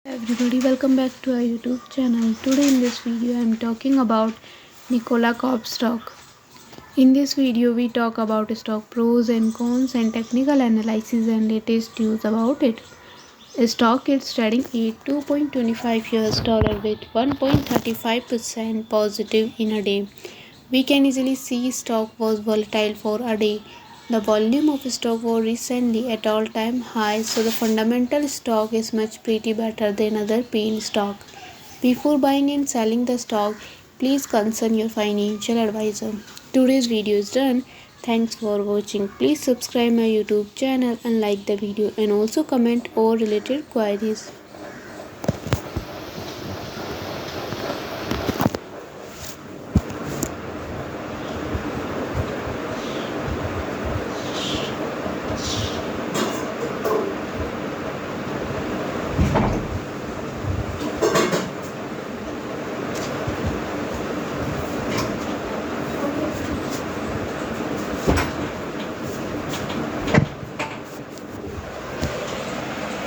Everybody, welcome back to our YouTube channel. Today in this video I am talking about Nikola Corp stock. In this video we talk about stock pros and cons and technical analysis and latest news about it. Stock is trading at $2.25 with 1.35% positive in a day. We can easily see stock was volatile for a day. The volume of stock was recently at all-time high, so the fundamental stock is much pretty better than other pain stock. Before buying and selling the stock, please consult your financial advisor. Today's video is done. Thanks for watching. Please subscribe my YouTube channel and like the video and also comment all related queries.